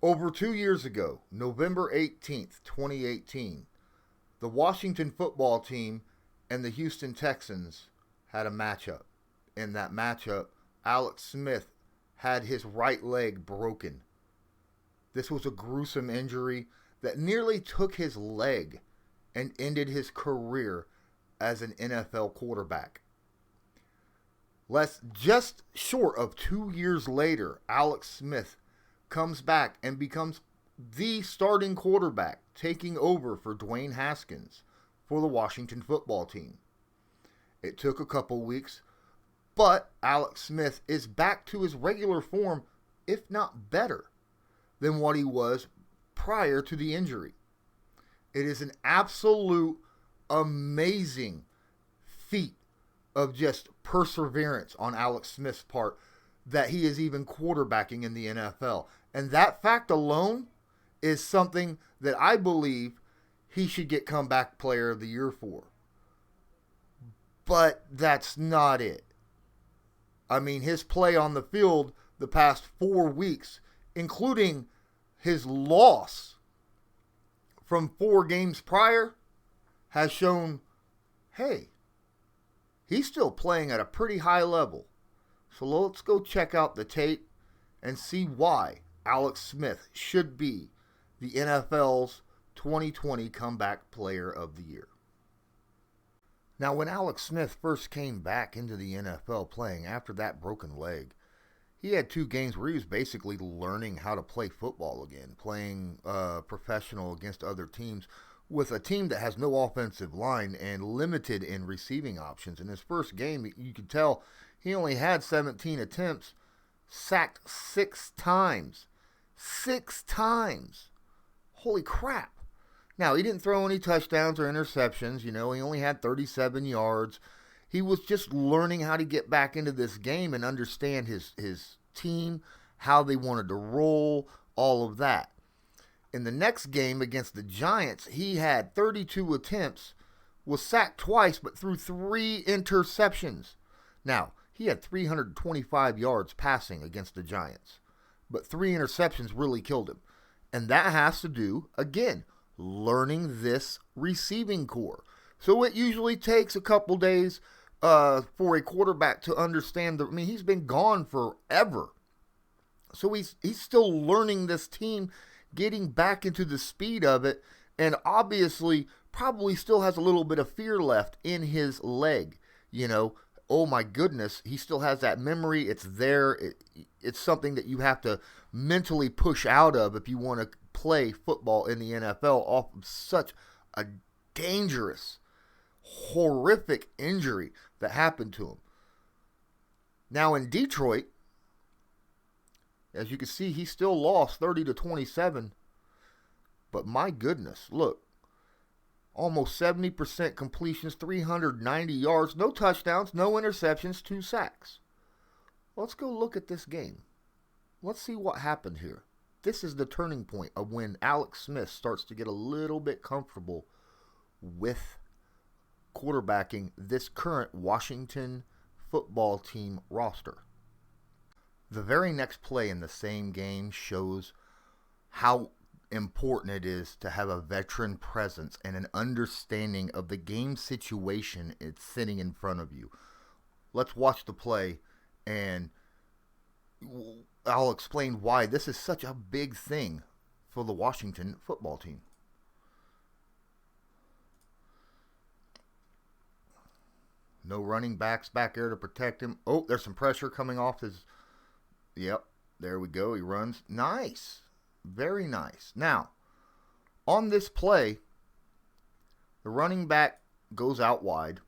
Over 2 years ago, November 18th, 2018, the Washington football team and the Houston Texans had a matchup. In that matchup, Alex Smith had his right leg broken. This was a gruesome injury that nearly took his leg and ended his career as an NFL quarterback. Just short of 2 years later, Alex Smith comes back and becomes the starting quarterback, taking over for Dwayne Haskins for the Washington football team. It took a couple weeks, but Alex Smith is back to his regular form, if not better, than what he was prior to the injury. It is an absolute amazing feat of just perseverance on Alex Smith's part that he is even quarterbacking in the NFL. And that fact alone is something that I believe he should get comeback player of the year for. But that's not it. I mean, his play on the field the past 4 weeks, including his loss from 4 games prior, has shown, hey, he's still playing at a pretty high level. So let's go check out the tape and see why Alex Smith should be the NFL's 2020 Comeback Player of the Year. Now, when Alex Smith first came back into the NFL playing after that broken leg, he had 2 games where he was basically learning how to play football again, playing professional against other teams with a team that has no offensive line and limited in receiving options. In his first game, you could tell he only had 17 attempts, sacked 6 times. 6 times. Holy crap. Now, he didn't throw any touchdowns or interceptions. He only had 37 yards. He was just learning how to get back into this game and understand his team, how they wanted to roll, all of that. In the next game against the Giants, he had 32 attempts, was sacked twice, but threw 3 interceptions. Now, he had 325 yards passing against the Giants, but 3 interceptions really killed him. And that has to do, again, learning this receiving core. So it usually takes a couple days for a quarterback to understand. He's been gone forever. So he's still learning this team, getting back into the speed of it, and obviously probably still has a little bit of fear left in his leg. Oh my goodness, he still has that memory. It's there. It's something that you have to mentally push out of if you want to play football in the NFL off of such a dangerous, horrific injury that happened to him. Now in Detroit, as you can see, he still lost 30-27. But my goodness, look. Almost 70% completions, 390 yards, no touchdowns, no interceptions, 2 sacks. Let's go look at this game. Let's see what happened here. This is the turning point of when Alex Smith starts to get a little bit comfortable with quarterbacking this current Washington football team roster. The very next play in the same game shows how important it is to have a veteran presence and an understanding of the game situation it's sitting in front of you. Let's watch the play and I'll explain why this is such a big thing for the Washington football team. No running backs back there to protect him. Oh, there's some pressure coming off his... Yep, there we go. He runs. Nice. Very nice. Now, on this play, the running back goes out wide.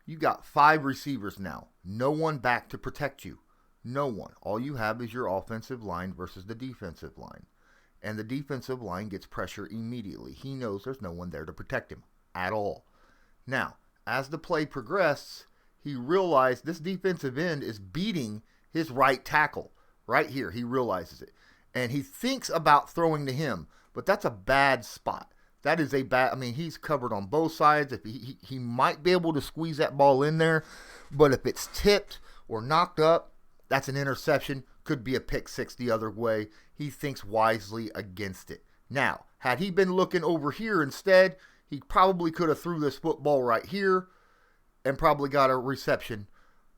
You got 5 receivers now. No one back to protect you. No one. All you have is your offensive line versus the defensive line. And the defensive line gets pressure immediately. He knows there's no one there to protect him at all. Now, as the play progressed, he realized this defensive end is beating his right tackle. Right here, he realizes it. And he thinks about throwing to him, but that's a bad spot. That is a bad, he's covered on both sides. If he might be able to squeeze that ball in there, but if it's tipped or knocked up, That's an interception. Could be a pick six the other way. He thinks wisely against it. Now, had he been looking over here instead, he probably could have threw this football right here and probably got a reception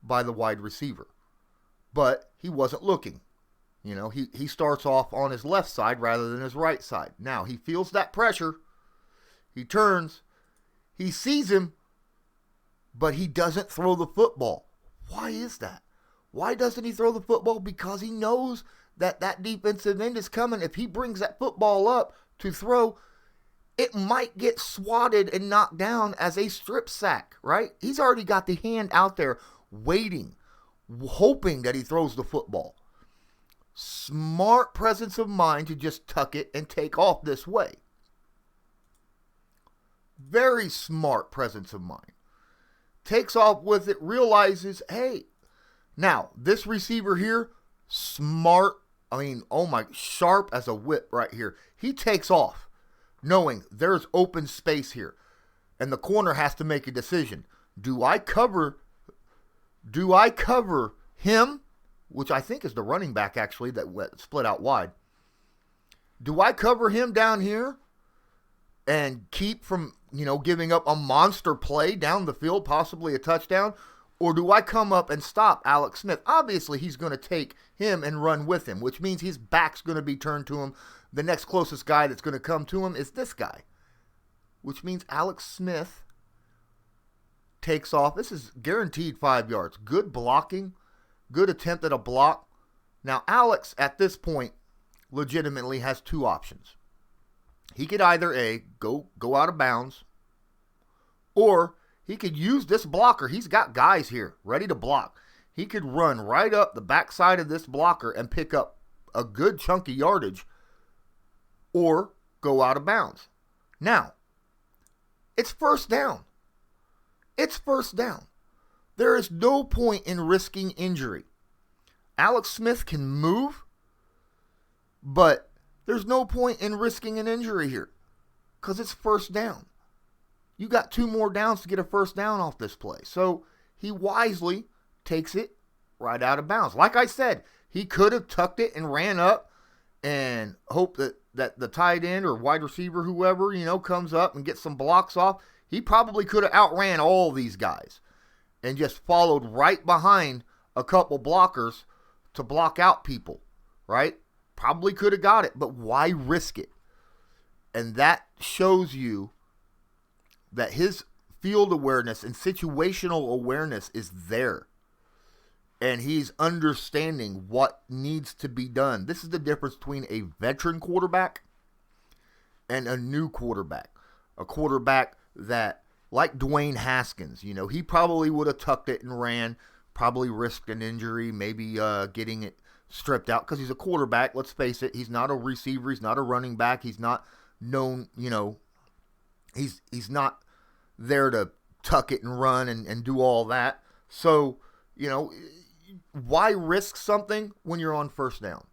by the wide receiver. But he wasn't looking. You know, he starts off on his left side rather than his right side. Now, he feels that pressure. He turns. He sees him, but he doesn't throw the football. Why is that? Why doesn't he throw the football? Because he knows that that defensive end is coming. If he brings that football up to throw, it might get swatted and knocked down as a strip sack, right? He's already got the hand out there waiting, hoping that he throws the football. Smart presence of mind to just tuck it and take off this way. Very smart presence of mind. Takes off with it, realizes, hey, now this receiver here, smart, sharp as a whip right here. He takes off knowing there's open space here. And the corner has to make a decision. Do I cover him, which I think is the running back actually that split out wide? Do I cover him down here and keep from, giving up a monster play down the field, possibly a touchdown? Or do I come up and stop Alex Smith? Obviously, he's going to take him and run with him, which means his back's going to be turned to him. The next closest guy that's going to come to him is this guy, which means Alex Smith takes off. This is guaranteed 5 yards. Good blocking, good attempt at a block. Now, Alex, at this point, legitimately has two options. He could either go out of bounds, or he could use this blocker. He's got guys here ready to block. He could run right up the backside of this blocker and pick up a good chunk of yardage, or go out of bounds. Now, it's first down. It's first down. There is no point in risking injury. Alex Smith can move, but there's no point in risking an injury here because it's first down. You got 2 more downs to get a first down off this play. So he wisely takes it right out of bounds. Like I said, he could have tucked it and ran up and hoped that the tight end or wide receiver, whoever, comes up and gets some blocks off. He probably could have outran all these guys and just followed right behind a couple blockers to block out people, right? Probably could have got it, but why risk it? And that shows you that his field awareness and situational awareness is there. And he's understanding what needs to be done. This is the difference between a veteran quarterback and a new quarterback. A quarterback that, like Dwayne Haskins, he probably would have tucked it and ran, probably risked an injury, maybe getting it stripped out because he's a quarterback. Let's face it, he's not a receiver, he's not a running back, he's not known, he's not there to tuck it and run and do all that. So, why risk something when you're on first down?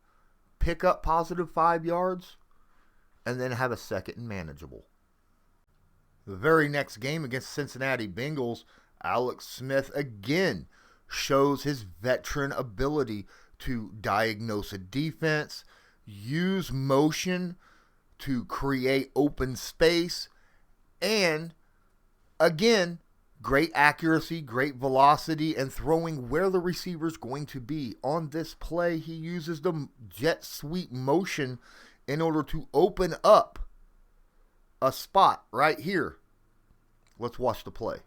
Pick up positive 5 yards and then have a second and manageable. The very next game against Cincinnati Bengals, Alex Smith again shows his veteran ability to diagnose a defense, use motion to create open space, and again, great accuracy, great velocity, and throwing where the receiver's going to be. On this play, he uses the jet sweep motion in order to open up a spot right here. Let's watch the play.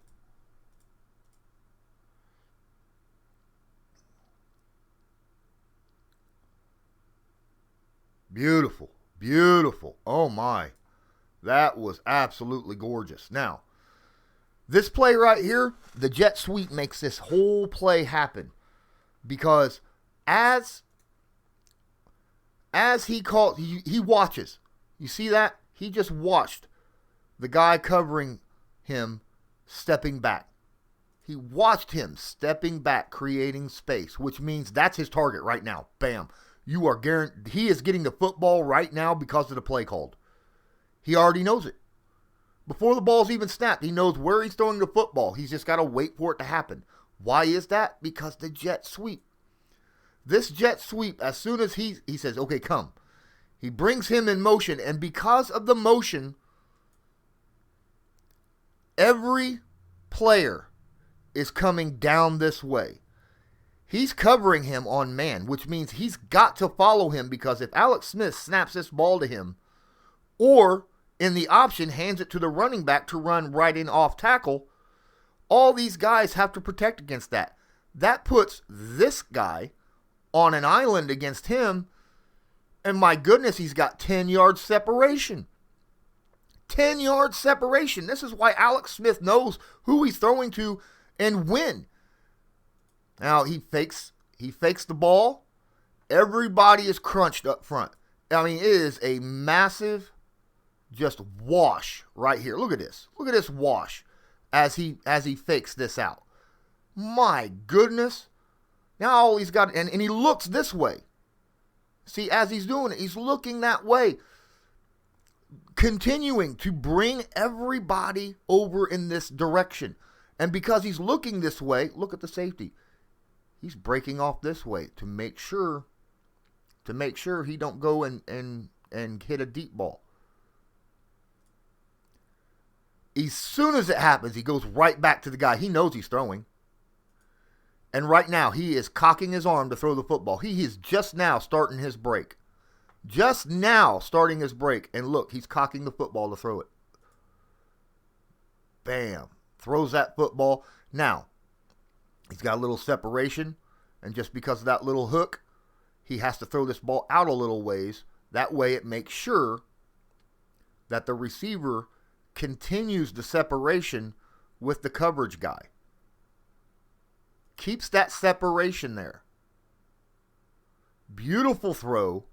Beautiful, beautiful. Oh my. That was absolutely gorgeous. Now, this play right here, the jet sweep makes this whole play happen because as he calls, he watches. You see that? He just watched the guy covering him stepping back. He watched him stepping back, creating space, which means that's his target right now. Bam. You are guaranteed. He is getting the football right now because of the play called. He already knows it. Before the ball's even snapped, he knows where he's throwing the football. He's just got to wait for it to happen. Why is that? Because the jet sweep. This jet sweep, as soon as he says, okay, come. He brings him in motion, and because of the motion, every player is coming down this way. He's covering him on man, which means he's got to follow him, because if Alex Smith snaps this ball to him, or in the option hands it to the running back to run right in off tackle, all these guys have to protect against that. That puts this guy on an island against him, and my goodness, he's got 10 yards separation. 10 yards separation. This is why Alex Smith knows who he's throwing to and when. Now, he fakes the ball. Everybody is crunched up front. I mean, it is a massive just wash right here. Look at this. Look at this wash as he fakes this out. My goodness. Now all he's got, and he looks this way. See, as he's doing it, he's looking that way. Continuing to bring everybody over in this direction. And because he's looking this way, look at the safety. He's breaking off this way to make sure he don't go and hit a deep ball. As soon as it happens, he goes right back to the guy. He knows he's throwing. And right now, he is cocking his arm to throw the football. He is just now starting his break. Just now starting his break. And look, he's cocking the football to throw it. Bam. Throws that football. Now, he's got a little separation. And just because of that little hook, he has to throw this ball out a little ways. That way it makes sure that the receiver continues the separation with the coverage guy. Keeps that separation there. Beautiful throw.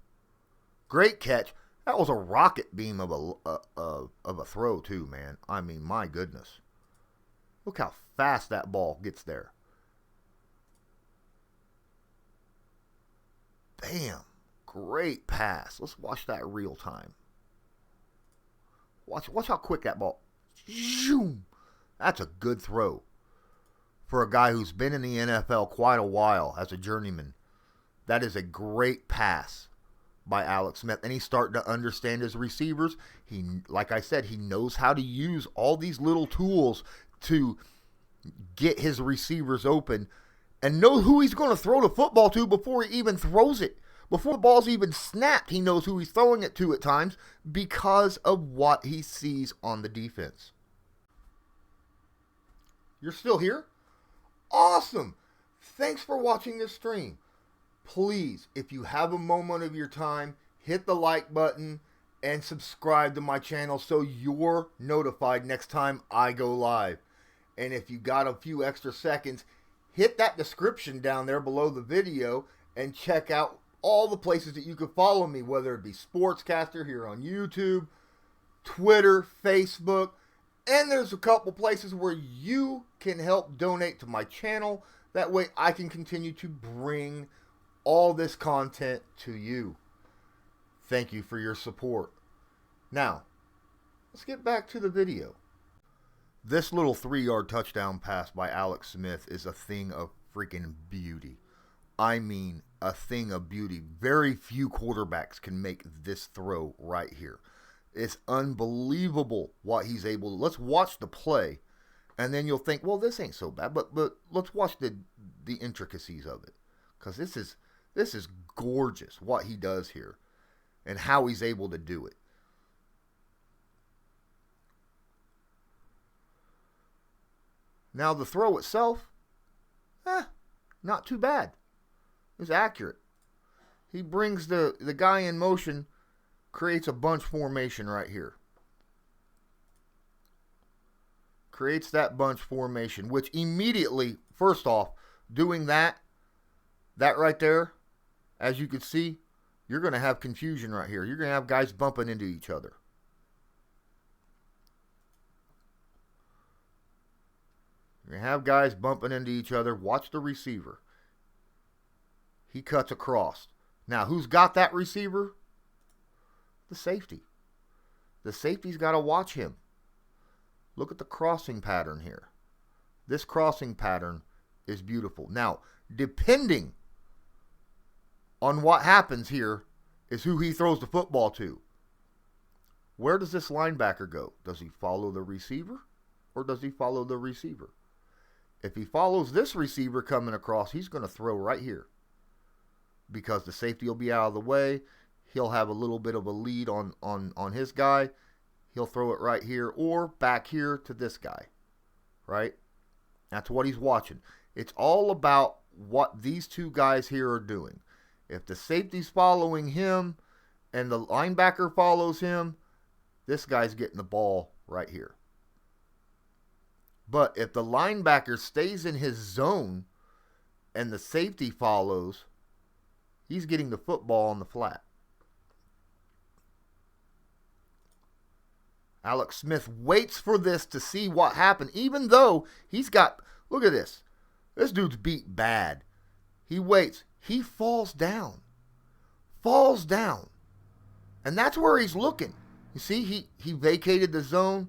Great catch. That was a rocket beam of a throw too, man. I mean, my goodness. Look how fast that ball gets there. Bam. Great pass. Let's watch that real time. Watch how quick that ball. Zoom. That's a good throw for a guy who's been in the NFL quite a while as a journeyman. That is a great pass by Alex Smith. And he's starting to understand his receivers. He, like I said, he knows how to use all these little tools to get his receivers open and know who he's going to throw the football to before he even throws it. Before the ball's even snapped, he knows who he's throwing it to at times because of what he sees on the defense. You're still here? Awesome! Thanks for watching this stream. Please, if you have a moment of your time, hit the like button and subscribe to my channel so you're notified next time I go live. And if you got a few extra seconds, hit that description down there below the video and check out all the places that you can follow me, whether it be Sportscaster here on YouTube, Twitter, Facebook, and there's a couple places where you can help donate to my channel. That way I can continue to bring all this content to you. Thank you for your support. Now, let's get back to the video. This little 3-yard touchdown pass by Alex Smith is a thing of freaking beauty. I mean, a thing of beauty. Very few quarterbacks can make this throw right here. It's unbelievable what he's able to. Let's watch the play, and then you'll think, well, this ain't so bad. But let's watch the intricacies of it, because this is gorgeous what he does here and how he's able to do it. Now the throw itself, not too bad. It's accurate. He brings the guy in motion, creates a bunch formation right here. Creates that bunch formation, which immediately, first off, doing that right there, as you can see, you're going to have confusion right here. You're going to have guys bumping into each other. You're going to have guys bumping into each other. Watch the receiver. He cuts across. Now, who's got that receiver? The safety. The safety's got to watch him. Look at the crossing pattern here. This crossing pattern is beautiful. Now, depending on what happens here is who he throws the football to. Where does this linebacker go? Does he follow the receiver or does he follow the receiver? If he follows this receiver coming across, he's going to throw right here because the safety will be out of the way. He'll have a little bit of a lead on his guy. He'll throw it right here or back here to this guy, right? That's what he's watching. It's all about what these two guys here are doing. If the safety's following him and the linebacker follows him, this guy's getting the ball right here. But if the linebacker stays in his zone and the safety follows, he's getting the football on the flat. Alex Smith waits for this to see what happened, even though he's got, look at this. This dude's beat bad. He waits. He falls down. Falls down. And that's where he's looking. You see, he vacated the zone.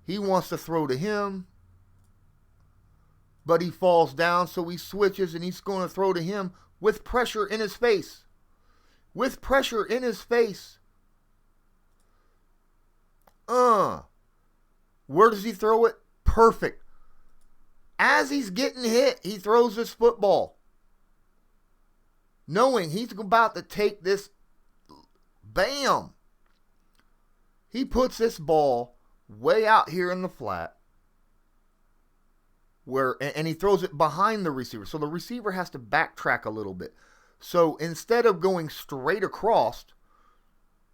He wants to throw to him. But he falls down, so he switches and he's going to throw to him with pressure in his face. With pressure in his face. Where does he throw it? Perfect. As he's getting hit, he throws this football. Knowing he's about to take this. Bam. He puts this ball way out here in the flat. And he throws it behind the receiver. So the receiver has to backtrack a little bit. So instead of going straight across,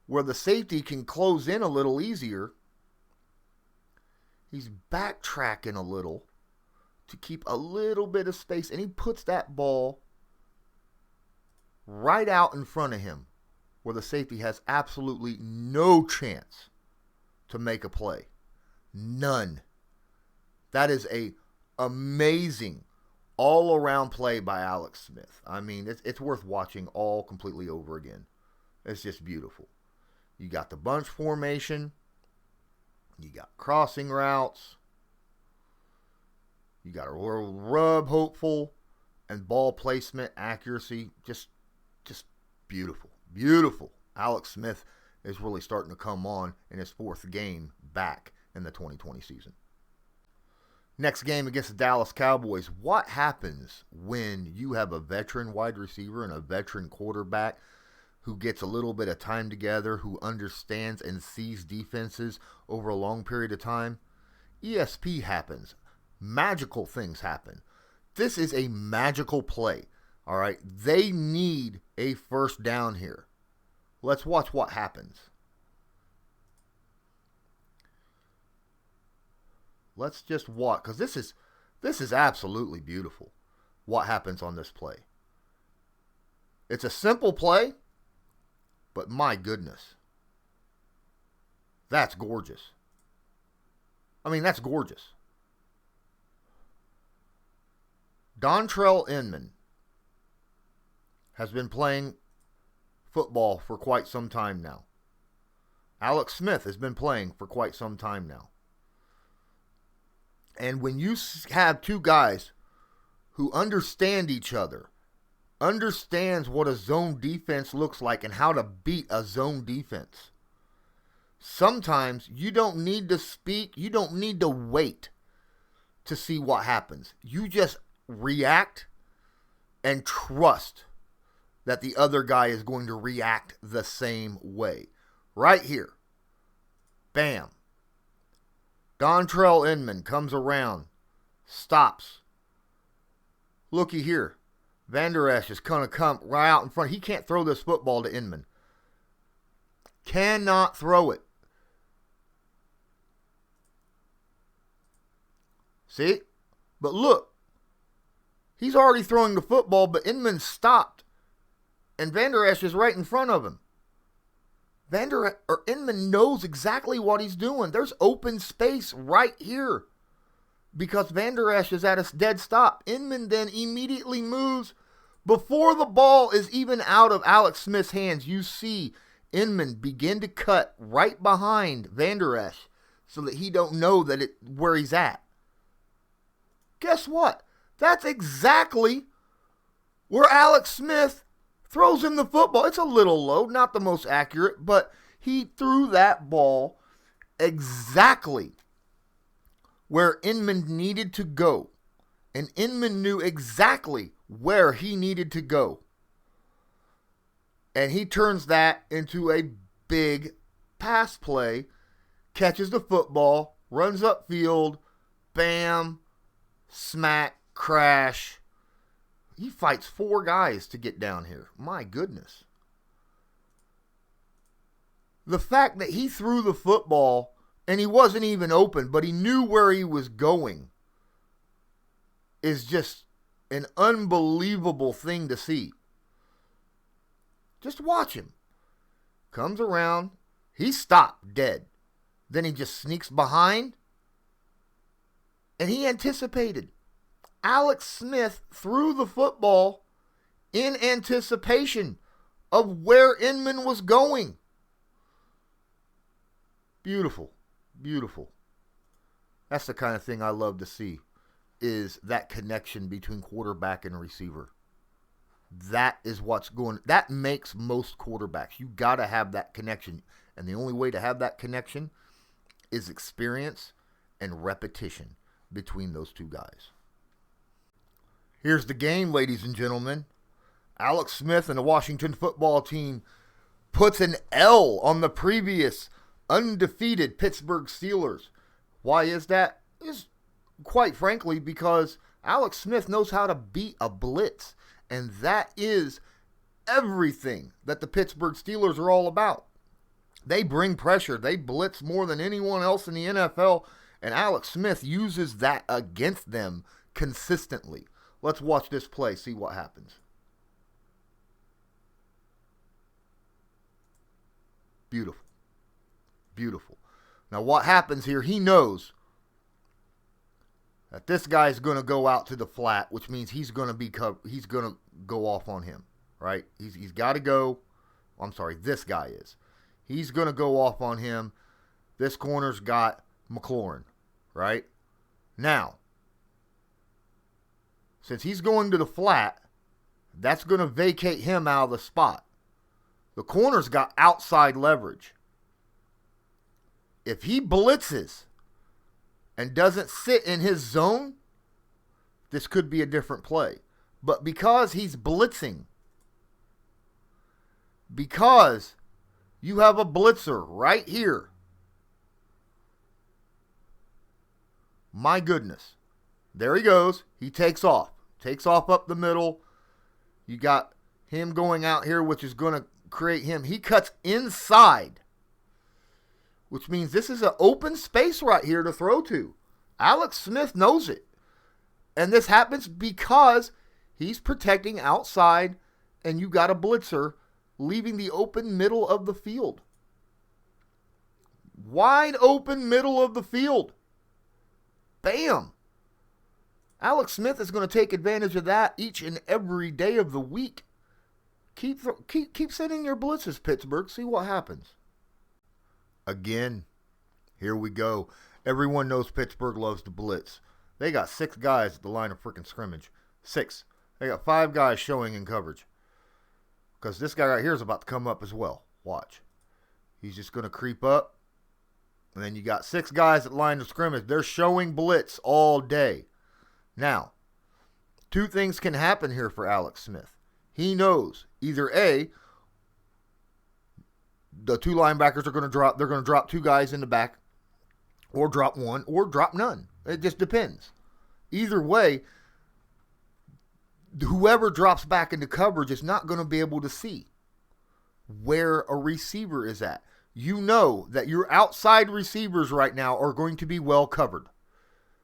where the safety can close in a little easier, he's backtracking a little to keep a little bit of space. And he puts that ball right out in front of him, where the safety has absolutely no chance to make a play. None. That is a amazing all-around play by Alex Smith. I mean, it's worth watching all completely over again. It's just beautiful. You got the bunch formation. You got crossing routes. You got a rub hopeful. And ball placement, accuracy. Just beautiful. Beautiful. Alex Smith is really starting to come on in his fourth game back in the 2020 season. Next game against the Dallas Cowboys. What happens when you have a veteran wide receiver and a veteran quarterback who gets a little bit of time together, who understands and sees defenses over a long period of time? ESP happens. Magical things happen. This is a magical play. All right. They need a first down here. Let's watch what happens. Let's just watch, because this is absolutely beautiful. What happens on this play? It's a simple play, but my goodness, that's gorgeous. I mean, that's gorgeous. Dontrell Inman has been playing football for quite some time now. Alex Smith has been playing for quite some time now. And when you have two guys who understand each other, understands what a zone defense looks like and how to beat a zone defense, sometimes you don't need to speak, you don't need to wait to see what happens. You just react and trust that the other guy is going to react the same way. Right here. Bam. Dontrell Inman comes around, stops. Looky here. Vander Esch is going to come right out in front. He can't throw this football to Inman. Cannot throw it. See? But look. He's already throwing the football, but Inman stopped. And Vander Esch is right in front of him. Inman knows exactly what he's doing. There's open space right here because Vander Esch is at a dead stop. Inman then immediately moves. Before the ball is even out of Alex Smith's hands, you see Inman begin to cut right behind Vander Esch so that he don't know where he's at. Guess what? That's exactly where Alex Smith throws him the football. It's a little low, not the most accurate, but he threw that ball exactly where Inman needed to go. And Inman knew exactly where he needed to go. And he turns that into a big pass play, catches the football, runs upfield, bam, smack, crash. He fights 4 guys to get down here. My goodness. The fact that he threw the football and he wasn't even open, but he knew where he was going, is just an unbelievable thing to see. Just watch him. Comes around. He stopped dead. Then he just sneaks behind. And he anticipated. Alex Smith threw the football in anticipation of where Inman was going. Beautiful. Beautiful. That's the kind of thing I love to see, is that connection between quarterback and receiver. That is that makes most quarterbacks. You got to have that connection. And the only way to have that connection is experience and repetition between those two guys. Here's the game, ladies and gentlemen. Alex Smith and the Washington football team puts an L on the previous undefeated Pittsburgh Steelers. Why is that? Is quite frankly because Alex Smith knows how to beat a blitz. And that is everything that the Pittsburgh Steelers are all about. They bring pressure. They blitz more than anyone else in the NFL. And Alex Smith uses that against them consistently. Let's watch this play, see what happens. Beautiful. Beautiful. Now what happens here, he knows that this guy's going to go out to the flat, which means he's going to go off on him, right? He's got to go. I'm sorry, this guy is. He's going to go off on him. This corner's got McLaurin, right? Now, since he's going to the flat, that's going to vacate him out of the spot. The corner's got outside leverage. If he blitzes and doesn't sit in his zone, this could be a different play. But because he's blitzing, because you have a blitzer right here, my goodness, there he goes. He takes off up the middle. You got him going out here, which is going to create him. He cuts inside, which means this is an open space right here to throw to. Alex Smith knows it. And this happens because he's protecting outside and you got a blitzer leaving the open middle of the field. Wide open middle of the field. Bam. Alex Smith is going to take advantage of that each and every day of the week. Keep sending your blitzes, Pittsburgh. See what happens. Again, here we go. Everyone knows Pittsburgh loves to blitz. They got 6 guys at the line of freaking scrimmage. 6. They got 5 guys showing in coverage. Because this guy right here is about to come up as well. Watch. He's just going to creep up. And then you got 6 guys at the line of scrimmage. They're showing blitz all day. Now, 2 things can happen here for Alex Smith. He knows either A, the 2 linebackers are going to drop. They're going to drop 2 guys in the back, or drop 1, or drop none. It just depends. Either way, whoever drops back into coverage is not going to be able to see where a receiver is at. You know that your outside receivers right now are going to be well covered.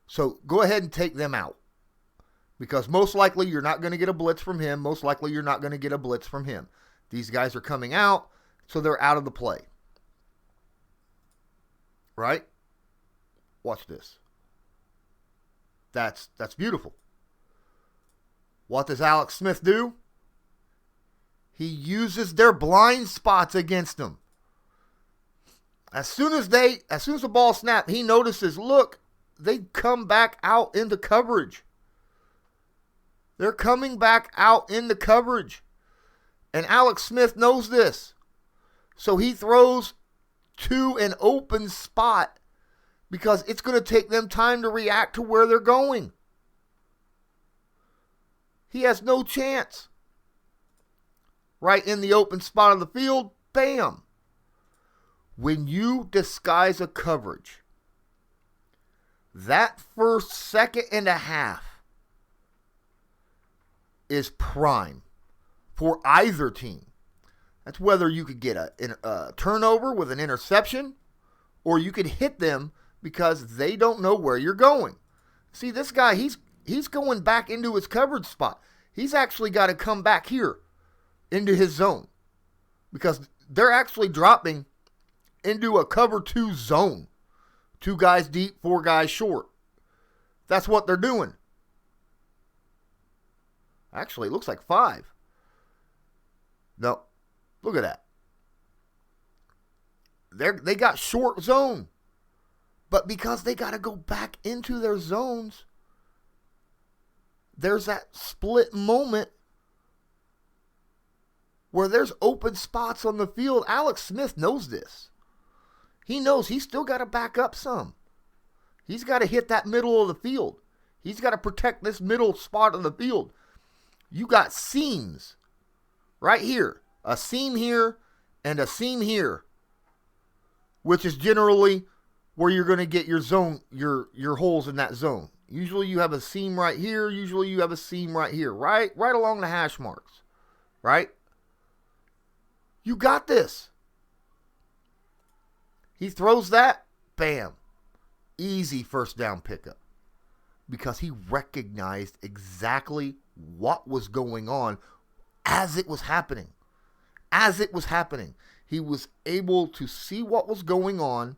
So go ahead and take them out. Because most likely you're not going to get a blitz from him. Most likely you're not going to get a blitz from him. These guys are coming out, so they're out of the play. Right? Watch this. That's beautiful. What does Alex Smith do? He uses their blind spots against them. As soon as the ball snaps, he notices, look, they come back out into coverage. They're coming back out into coverage. And Alex Smith knows this. So he throws to an open spot because it's going to take them time to react to where they're going. He has no chance. Right in the open spot of the field, bam. When you disguise a coverage, that first second and a half is prime for either team. That's whether you could get a turnover with an interception or you could hit them because they don't know where you're going. See, this guy, he's going back into his coverage spot. He's actually got to come back here into his zone because they're actually dropping into a cover 2 zone. 2 guys deep, 4 guys short. That's what they're doing. Actually, it looks like 5. No, look at that. They got short zone. But because they got to go back into their zones, there's that split moment where there's open spots on the field. Alex Smith knows this. He knows he's still got to back up some. He's got to hit that middle of the field. He's got to protect this middle spot of the field. You got seams right here. A seam here and a seam here, which is generally where you're going to get your zone, your holes in that zone. Usually you have a seam right here. Usually you have a seam right here, right along the hash marks, right? You got this. He throws that, bam, easy first down pickup because he recognized exactly what was going on as it was happening. As it was happening, he was able to see what was going on,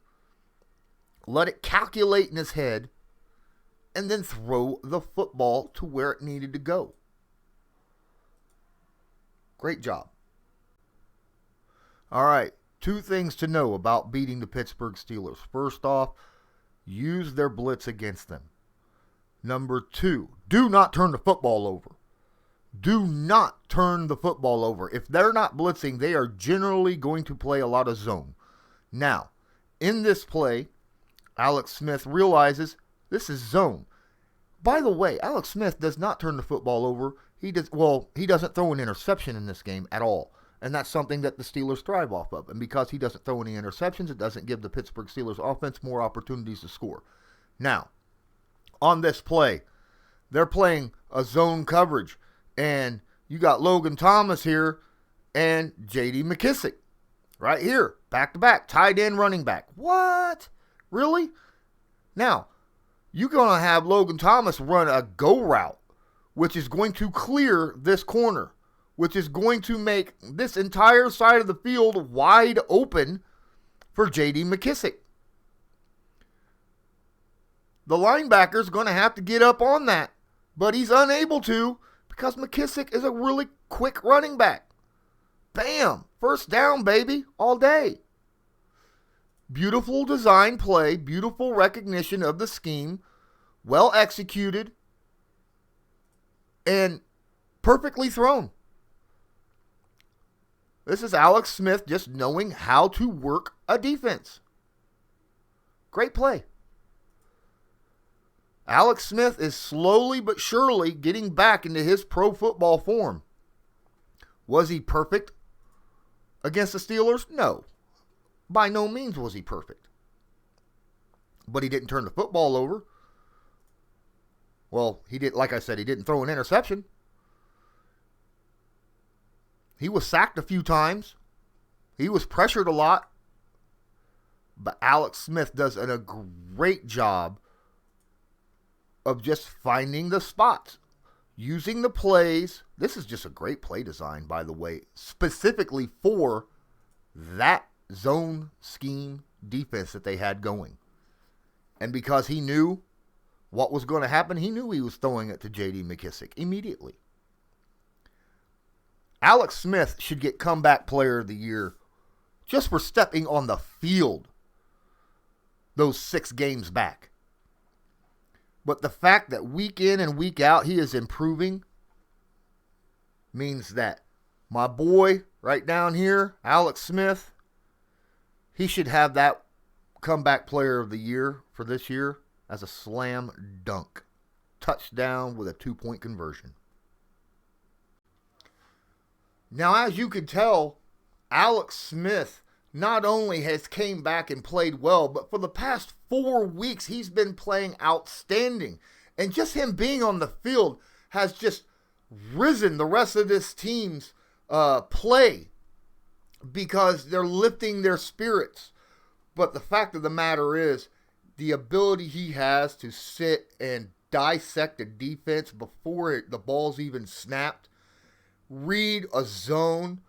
let it calculate in his head, and then throw the football to where it needed to go. Great job. All right, 2 things to know about beating the Pittsburgh Steelers. First off, use their blitz against them. Number 2, do not turn the football over. Do not turn the football over. If they're not blitzing, they are generally going to play a lot of zone. Now, in this play, Alex Smith realizes this is zone. By the way, Alex Smith does not turn the football over. He doesn't throw an interception in this game at all. And that's something that the Steelers thrive off of. And because he doesn't throw any interceptions, it doesn't give the Pittsburgh Steelers offense more opportunities to score. Now, on this play, they're playing a zone coverage. And you got Logan Thomas here and J.D. McKissick right here, back-to-back, tight end running back. What? Really? Now, you're going to have Logan Thomas run a go route, which is going to clear this corner, which is going to make this entire side of the field wide open for J.D. McKissick. The linebacker's going to have to get up on that, but he's unable to because McKissick is a really quick running back. Bam! First down, baby, all day. Beautiful design play, beautiful recognition of the scheme, well executed, and perfectly thrown. This is Alex Smith just knowing how to work a defense. Great play. Alex Smith is slowly but surely getting back into his pro football form. Was he perfect against the Steelers? No. By no means was he perfect. But he didn't turn the football over. Well, he did, like I said, he didn't throw an interception. He was sacked a few times. He was pressured a lot. But Alex Smith does a great job of just finding the spots, using the plays. This is just a great play design, by the way, specifically for that zone scheme defense that they had going. And because he knew what was going to happen, he knew he was throwing it to J.D. McKissick immediately. Alex Smith should get comeback player of the year just for stepping on the field those 6 games back. But the fact that week in and week out he is improving means that My boy right down here, Alex Smith, he should have that comeback player of the year for this year as a slam dunk. Touchdown with a 2-point conversion. Now, as you can tell, Alex Smith not only has came back and played well, but for the past 4 weeks, he's been playing outstanding. And just him being on the field has just risen the rest of this team's play because they're lifting their spirits. But the fact of the matter is, the ability he has to sit and dissect a defense before the ball's even snapped, read a zone,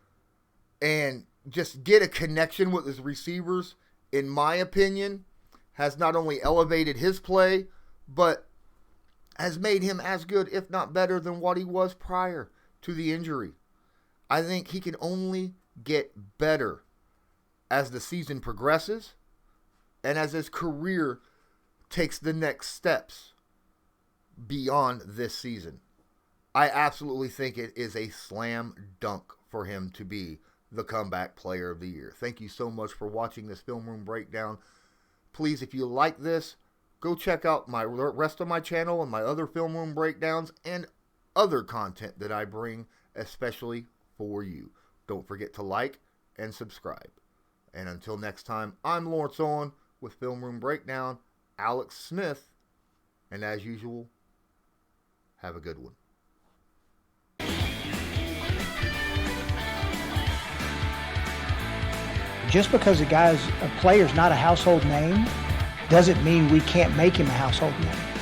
and just get a connection with his receivers, in my opinion, has not only elevated his play, but has made him as good, if not better, than what he was prior to the injury. I think he can only get better as the season progresses and as his career takes the next steps beyond this season. I absolutely think it is a slam dunk for him to be the comeback player of the year. Thank you so much for watching this Film Room Breakdown. Please, if you like this, go check out my rest of my channel and my other Film Room Breakdowns and other content that I bring especially for you. Don't forget to like and subscribe. And until next time, I'm Lawrence Owen with Film Room Breakdown, Alex Smith, and as usual, have a good one. Just because a player's not a household name doesn't mean we can't make him a household name.